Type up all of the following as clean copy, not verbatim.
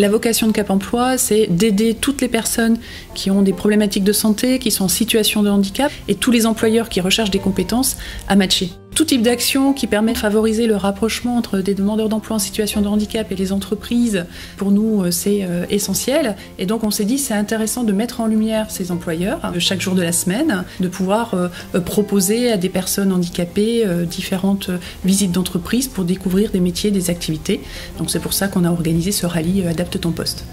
La vocation de Cap Emploi, c'est d'aider toutes les personnes qui ont des problématiques de santé, qui sont en situation de handicap, et tous les employeurs qui recherchent des compétences à matcher. Tout type d'action qui permet de favoriser le rapprochement entre des demandeurs d'emploi en situation de handicap et les entreprises, pour nous, c'est essentiel. Et donc on s'est dit c'est intéressant de mettre en lumière ces employeurs chaque jour de la semaine, de pouvoir proposer à des personnes handicapées différentes visites d'entreprise pour découvrir des métiers, des activités. Donc c'est pour ça qu'on a organisé ce rallye Adapte ton poste.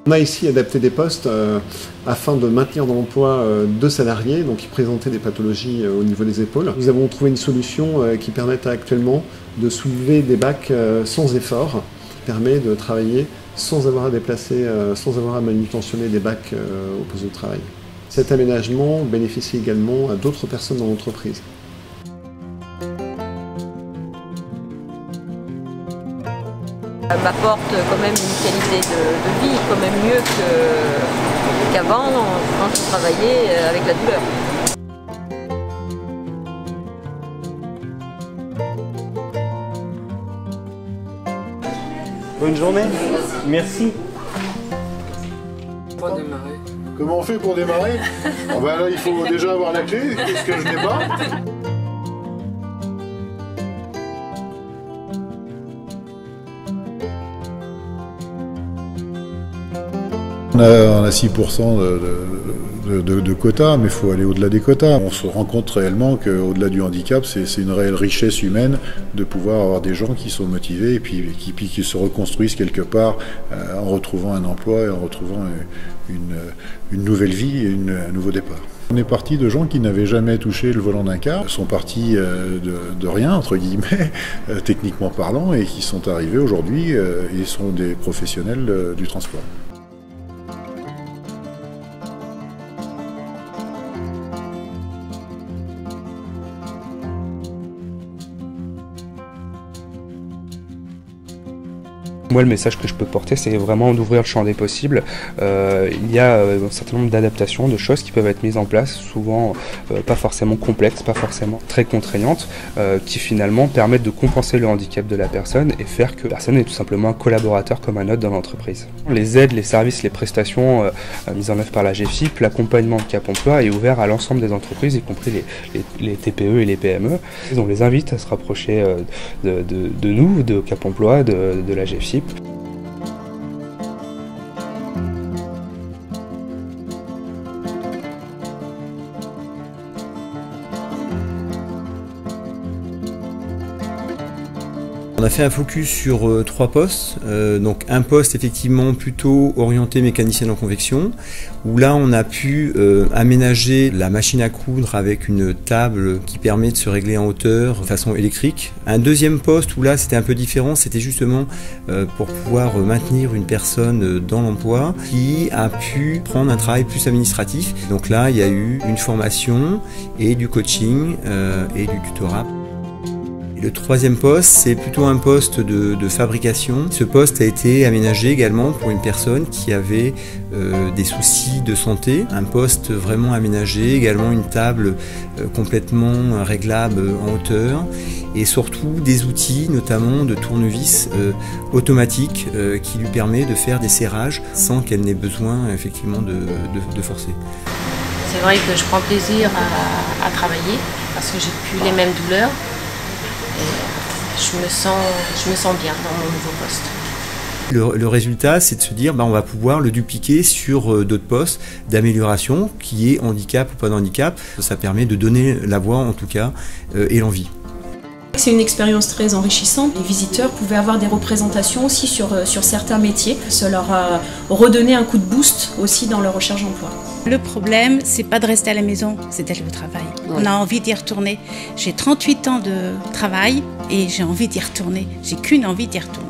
On a ici adapté des postes afin de maintenir dans l'emploi 2 salariés donc qui présentaient des pathologies au niveau des épaules. Nous avons trouvé une solution qui permet actuellement de soulever des bacs sans effort, qui permet de travailler sans avoir à déplacer, sans avoir à manutentionner des bacs au poste de travail. Cet aménagement bénéficie également à d'autres personnes dans l'entreprise. M'apporte quand même une qualité de vie, quand même mieux qu'avant quand je travaillais avec la douleur. Bonne journée, merci. Pas démarrer. Comment on fait pour démarrer? Ah bah là, il faut déjà avoir la clé, qu'est-ce que je n'ai pas? On a 6% de quotas, mais il faut aller au-delà des quotas. On se rend compte réellement qu'au-delà du handicap, c'est une réelle richesse humaine de pouvoir avoir des gens qui sont motivés et puis qui se reconstruisent quelque part en retrouvant un emploi et en retrouvant une nouvelle vie et un nouveau départ. On est parti de gens qui n'avaient jamais touché le volant d'un car, sont partis de rien, entre guillemets, techniquement parlant, et qui sont arrivés aujourd'hui et sont des professionnels du transport. Moi, le message que je peux porter, c'est vraiment d'ouvrir le champ des possibles. Il y a un certain nombre d'adaptations, de choses qui peuvent être mises en place, souvent pas forcément complexes, pas forcément très contraignantes, qui finalement permettent de compenser le handicap de la personne et faire que la personne est tout simplement un collaborateur comme un autre dans l'entreprise. Les aides, les services, les prestations mises en œuvre par la GFIP, l'accompagnement de Cap Emploi est ouvert à l'ensemble des entreprises, y compris les TPE et les PME. On les invite à se rapprocher de nous, de Cap Emploi, de la GFIP. On a fait un focus sur 3 postes, donc un poste effectivement plutôt orienté mécanicien en convection, où là on a pu aménager la machine à coudre avec une table qui permet de se régler en hauteur de façon électrique. Un deuxième poste où là c'était un peu différent, c'était justement pour pouvoir maintenir une personne dans l'emploi qui a pu prendre un travail plus administratif. Donc là il y a eu une formation et du coaching et du tutorat. Le troisième poste, c'est plutôt un poste de fabrication. Ce poste a été aménagé également pour une personne qui avait des soucis de santé. Un poste vraiment aménagé, également une table complètement réglable en hauteur et surtout des outils, notamment de tournevis automatique qui lui permet de faire des serrages sans qu'elle n'ait besoin effectivement de forcer. C'est vrai que je prends plaisir à travailler parce que j'ai plus les mêmes douleurs. Je me sens bien dans mon nouveau poste. Le résultat, c'est de se dire on va pouvoir le dupliquer sur d'autres postes d'amélioration, qui est handicap ou pas de handicap. Ça permet de donner la voix en tout cas et l'envie. C'est une expérience très enrichissante. Les visiteurs pouvaient avoir des représentations aussi sur certains métiers. Ça leur a redonné un coup de boost aussi dans leur recherche d'emploi. Le problème, c'est pas de rester à la maison, c'est d'aller au travail. On a envie d'y retourner. J'ai 38 ans de travail et j'ai envie d'y retourner. J'ai qu'une envie d'y retourner.